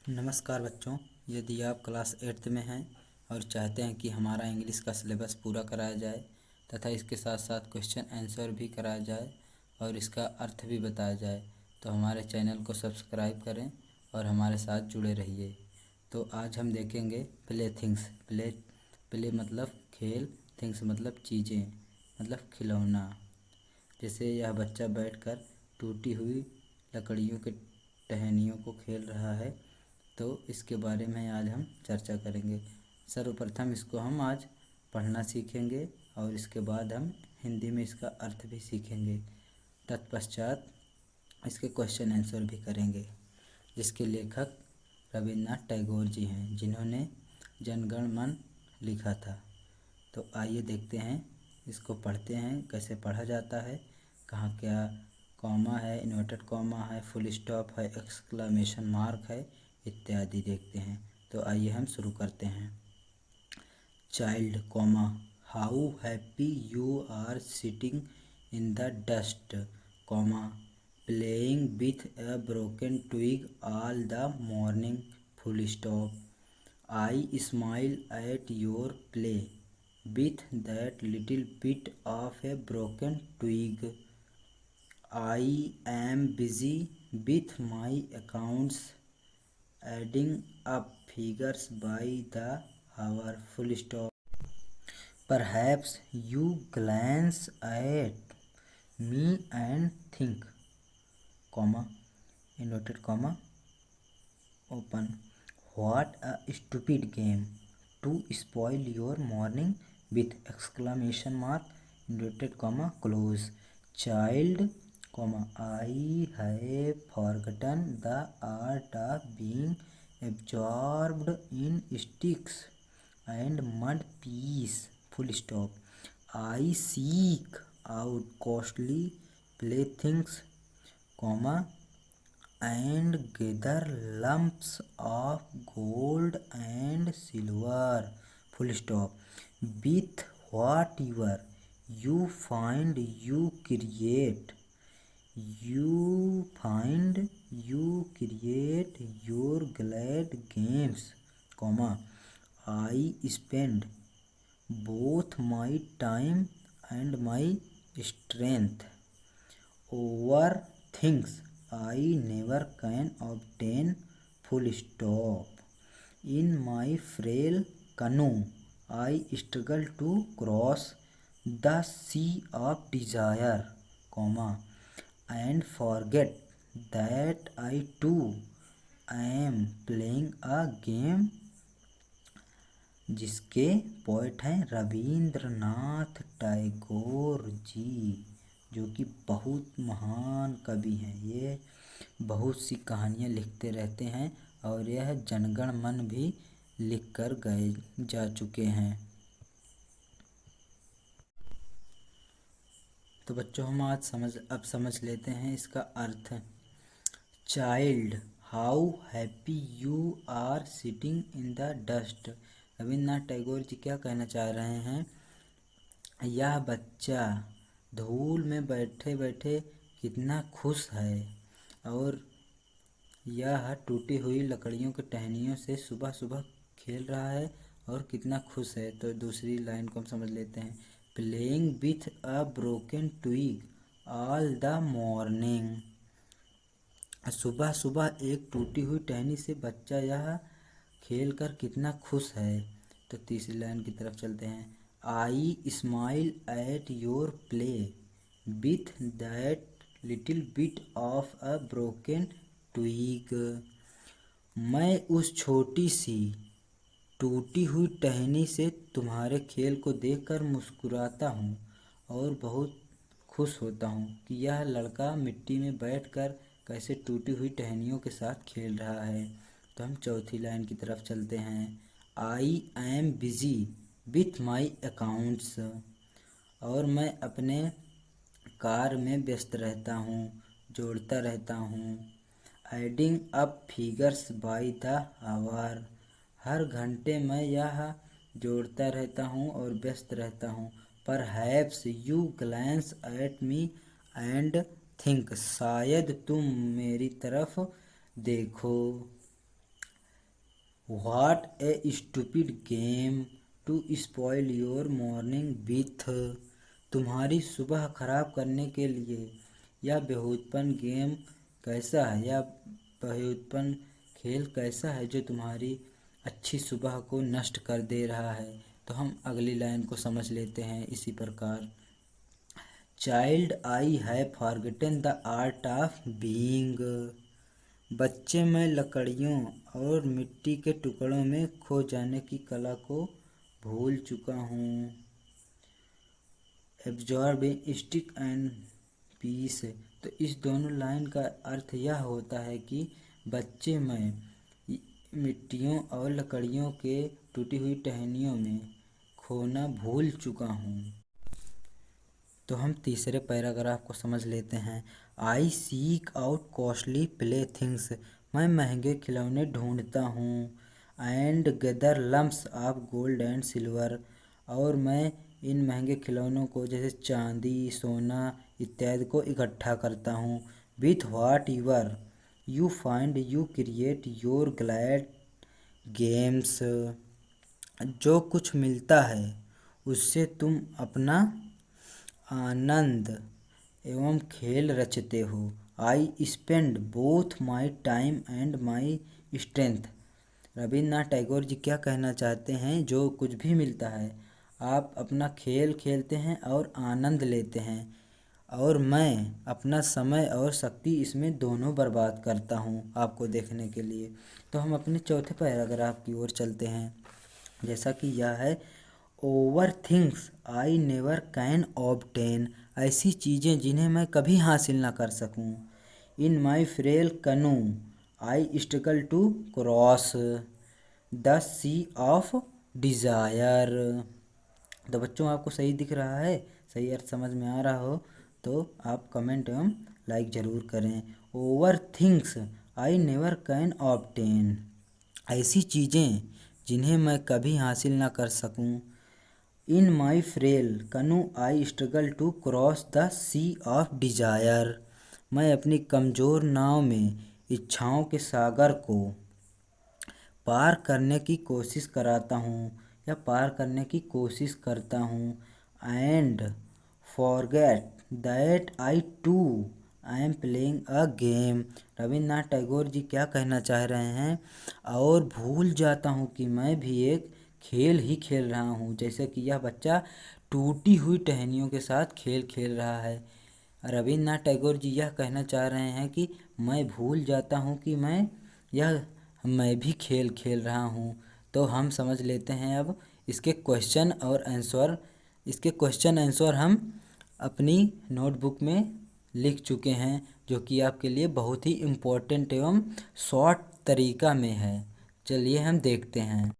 नमस्कार बच्चों। यदि आप क्लास 8th में हैं और चाहते हैं कि हमारा इंग्लिश का सिलेबस पूरा कराया जाए तथा इसके साथ साथ क्वेश्चन आंसर भी कराया जाए और इसका अर्थ भी बताया जाए तो हमारे चैनल को सब्सक्राइब करें और हमारे साथ जुड़े रहिए। तो आज हम देखेंगे प्ले थिंग्स। प्ले मतलब खेल, थिंग्स मतलब चीज़ें, मतलब खिलौना। जैसे यह बच्चा बैठकर टूटी हुई लकड़ियों के टहनियों को खेल रहा है, तो इसके बारे में आज हम चर्चा करेंगे। सर्वप्रथम इसको हम आज पढ़ना सीखेंगे और इसके बाद हम हिंदी में इसका अर्थ भी सीखेंगे। तत्पश्चात इसके क्वेश्चन आंसर भी करेंगे, जिसके लेखक रविन्द्रनाथ टैगोर जी हैं, जिन्होंने जनगण मन लिखा था। तो आइए देखते हैं, इसको पढ़ते हैं कैसे पढ़ा जाता है, कहाँ क्या कॉमा है, इन्वर्टेड कॉमा है, फुल स्टॉप है, एक्सक्लेमेशन मार्क है इत्यादि देखते हैं। तो आइए हम शुरू करते हैं। Child comma how happy you are sitting in the dust comma playing with a broken twig all the morning full stop I smile at your play with that little bit of a broken twig. I am busy with my accounts, adding up figures by the hour. Full stop. Perhaps you glance at me and think, comma, inverted comma, open, what a stupid game to spoil your morning with exclamation mark, inverted comma, close. Child, comma, I have forgotten the art of being absorbed in sticks and mud piece, full stop. I seek out costly playthings, comma, and gather lumps of gold and silver, full stop. With whatever you find you create, your glad games, comma, I spend both my time and my strength over things I never can obtain, full stop. In my frail canoe I struggle to cross the sea of desire, comma, and forget that I too am playing a game, जिसके poet हैं रविंद्रनाथ टैगोर जी, जो कि बहुत महान कवि हैं। ये बहुत सी कहानियाँ लिखते रहते हैं और यह जनगण मन भी लिख कर गए जा चुके हैं। तो बच्चों हम आज समझ लेते हैं इसका अर्थ। Child how happy you are sitting in the dust. Rabindranath Tagore ji क्या कहना चाह रहे हैं, यह बच्चा धूल में बैठे बैठे कितना खुश है और यह टूटी हुई लकड़ियों के टहनियों से सुबह सुबह खेल रहा है और कितना खुश है। तो दूसरी लाइन को हम समझ लेते हैं। Playing with a broken twig all the morning. सुबह सुबह एक टूटी हुई टहनी से बच्चा यह खेल कर कितना खुश है। तो तीसरी लाइन की तरफ चलते हैं। I smile at your play with that little bit of a broken twig. मैं उस छोटी सी टूटी हुई टहनी से तुम्हारे खेल को देखकर मुस्कुराता हूँ और बहुत खुश होता हूँ कि यह लड़का मिट्टी में बैठकर कैसे टूटी हुई टहनियों के साथ खेल रहा है। तो हम चौथी लाइन की तरफ चलते हैं। I am busy with my accounts. और मैं अपने कार्य में व्यस्त रहता हूँ, जोड़ता रहता हूँ। Adding up figures by the hour. हर घंटे मैं यह जोड़ता रहता हूँ और व्यस्त रहता हूँ। Perhaps you glance at me and think. शायद तुम मेरी तरफ देखो what a stupid game to spoil your morning with. तुम्हारी सुबह खराब करने के लिए यह बेहूदपन गेम कैसा है, या बेहूदपन खेल कैसा है जो तुम्हारी अच्छी सुबह को नष्ट कर दे रहा है। तो हम अगली लाइन को समझ लेते हैं इसी प्रकार। Child I have forgotten the art of being. बच्चे मैं लकड़ियों और मिट्टी के टुकड़ों में खो जाने की कला को भूल चुका हूँ। Absorb in stick and peace. तो इस दोनों लाइन का अर्थ यह होता है कि बच्चे मैं मिट्टियों और लकड़ियों के टूटी हुई टहनियों में खोना भूल चुका हूँ। तो हम तीसरे पैराग्राफ को समझ लेते हैं। आई seek out costly play things. मैं महंगे खिलौने ढूंढता हूँ। And gather lumps of gold and silver. और मैं इन महंगे खिलौनों को जैसे चांदी, सोना इत्यादि को इकट्ठा करता हूँ। With what your you find you create your glad games. जो कुछ मिलता है उससे तुम अपना आनंद एवं खेल रचते हो। I spend both my time and my strength. Rabindranath Tagore ji क्या कहना चाहते हैं, जो कुछ भी मिलता है आप अपना खेल खेलते हैं और आनंद लेते हैं, और मैं अपना समय और शक्ति इसमें दोनों बर्बाद करता हूँ आपको देखने के लिए। तो हम अपने चौथे पैराग्राफ की ओर चलते हैं, जैसा कि यह है। Over things I never can obtain. ऐसी चीज़ें जिन्हें मैं कभी हासिल ना कर सकूं। इन my frail canoe I struggle to cross the sea of desire. तो बच्चों आपको सही दिख रहा है, सही अर्थ समझ में आ रहा हो तो आप कमेंट एवं लाइक ज़रूर करें। Over things I never can obtain. ऐसी चीज़ें जिन्हें मैं कभी हासिल ना कर सकूं। इन my frail canoe I struggle to cross the sea of desire. मैं अपनी कमज़ोर नाव में इच्छाओं के सागर को पार करने की कोशिश कराता हूँ या पार करने की कोशिश करता हूँ। And forget that I too I am playing a game. Rabindranath Tagore ji क्या कहना चाह रहे हैं, और भूल जाता हूँ कि मैं भी एक खेल ही खेल रहा हूँ। जैसे कि यह बच्चा टूटी हुई टहनियों के साथ खेल खेल रहा है। रविन्द्रनाथ टैगोर जी यह कहना चाह रहे हैं कि मैं भूल जाता हूँ कि मैं भी खेल खेल रहा हूँ। तो हम समझ लेते हैं अब इसके क्वेश्चन और आंसर। इसके क्वेश्चन आंसर हम अपनी नोटबुक में लिख चुके हैं, जो कि आपके लिए बहुत ही इम्पोर्टेंट एवं शॉर्ट तरीका में है। चलिए हम देखते हैं।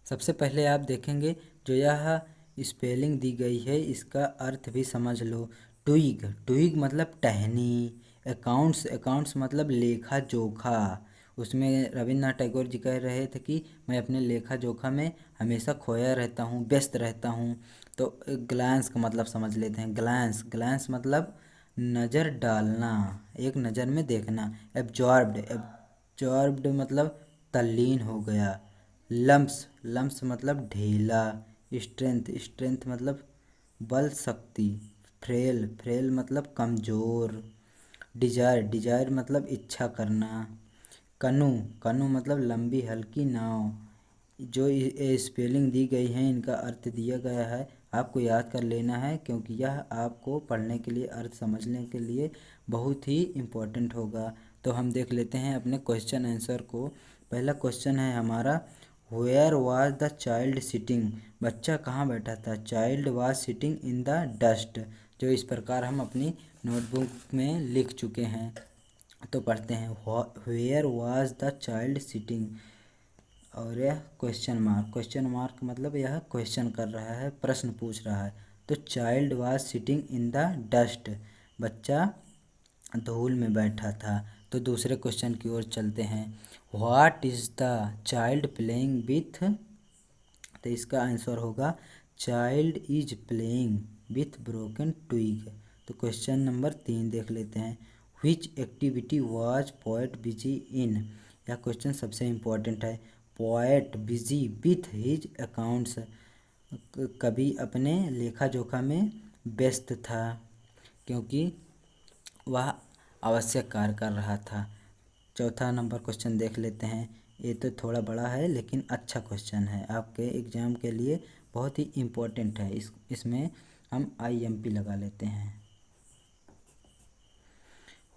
सबसे पहले आप देखेंगे जो यह स्पेलिंग दी गई है इसका अर्थ भी समझ लो। ट्विग, ट्विग मतलब टहनी। अकाउंट्स, अकाउंट्स मतलब लेखा जोखा। उसमें रविन्द्रनाथ टैगोर जी कह रहे थे कि मैं अपने लेखा जोखा में हमेशा खोया रहता हूँ, व्यस्त रहता हूँ। तो ग्लैंस का मतलब समझ लेते हैं। ग्लैंस, ग्लैंस मतलब नज़र डालना, एक नज़र में देखना। एब्जॉर्ब्ड, एब्जॉर्ब्ड मतलब तल्लीन हो गया। लम्प्स, लम्प्स मतलब ढीला। स्ट्रेंथ, स्ट्रेंथ मतलब बल शक्ति। फ्रेल, फ्रेल मतलब कमज़ोर। डिजायर, डिजायर मतलब इच्छा करना। कनू, कनू मतलब लंबी हल्की नाव। जो स्पेलिंग दी गई है इनका अर्थ दिया गया है, आपको याद कर लेना है, क्योंकि यह आपको पढ़ने के लिए, अर्थ समझने के लिए बहुत ही इम्पोर्टेंट होगा। तो हम देख लेते हैं अपने क्वेश्चन आंसर को। पहला क्वेश्चन है हमारा, where was the child sitting. बच्चा कहाँ बैठा था। Child was sitting in the dust. जो इस प्रकार हम अपनी नोटबुक में लिख चुके हैं। तो पढ़ते हैं, where was the child sitting. और यह क्वेश्चन मार्क, क्वेश्चन मार्क मतलब यह क्वेश्चन कर रहा है, प्रश्न पूछ रहा है। तो child was sitting in the dust, बच्चा धूल में बैठा था। तो दूसरे क्वेश्चन की ओर चलते हैं। What is the child playing with. तो इसका आंसर होगा child is playing with broken twig. तो क्वेश्चन नंबर 3 देख लेते हैं। Which activity was poet busy in. यह क्वेश्चन सबसे इम्पोर्टेंट है। Poet busy with his accounts, कवि अपने लेखा जोखा में व्यस्त था क्योंकि वह आवश्यक कार्य कर रहा था। चौथा नंबर क्वेश्चन देख लेते हैं। ये तो थोड़ा बड़ा है लेकिन अच्छा क्वेश्चन है, आपके एग्ज़ाम के लिए बहुत ही इम्पोर्टेंट है। इसमें हम IMP लगा लेते हैं।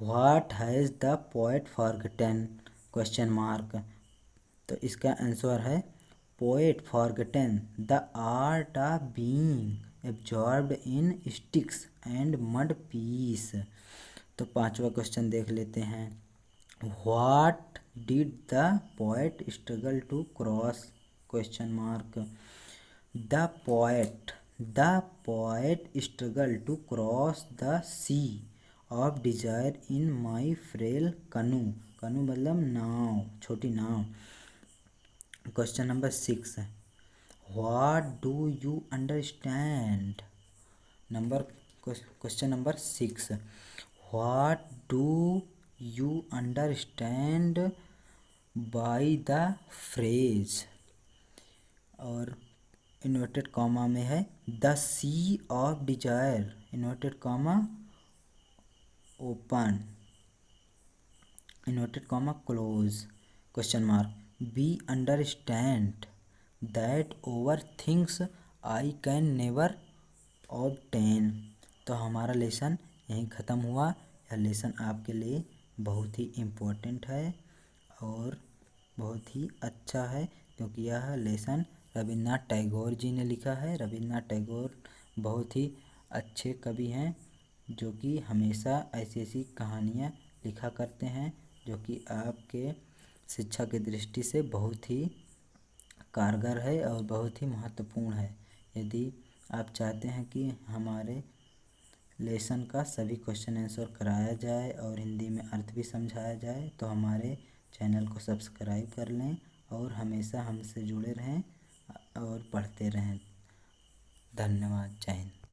What has the poet forgotten question mark. तो इसका आंसर है poet forgotten the art of being absorbed in sticks and mud pies. तो पांचवा क्वेश्चन देख लेते हैं। What did the poet struggle to cross question mark. The poet struggle to cross the sea of desire in my frail canoe. Canoe मतलब नाव, छोटी नाव। Question number 6, what do you understand. Question number 6, what do you understand by the phrase. और inverted comma में है the sea of desire, inverted comma open, inverted comma close. Question mark we understand that over things I can never obtain. तो हमारा lesson यहीं ख़त्म हुआ। यह lesson आपके लिए बहुत ही इम्पोर्टेंट है और बहुत ही अच्छा है क्योंकि यह लेसन रविन्द्रनाथ टैगोर जी ने लिखा है। रविन्द्रनाथ टैगोर बहुत ही अच्छे कवि हैं जो कि हमेशा ऐसी ऐसी कहानियाँ लिखा करते हैं जो कि आपके शिक्षा की दृष्टि से बहुत ही कारगर है और बहुत ही महत्वपूर्ण है। यदि आप चाहते हैं कि हमारे लेसन का सभी क्वेश्चन आंसर कराया जाए और हिंदी में अर्थ भी समझाया जाए तो हमारे चैनल को सब्सक्राइब कर लें और हमेशा हमसे जुड़े रहें और पढ़ते रहें। धन्यवाद। जय हिंद।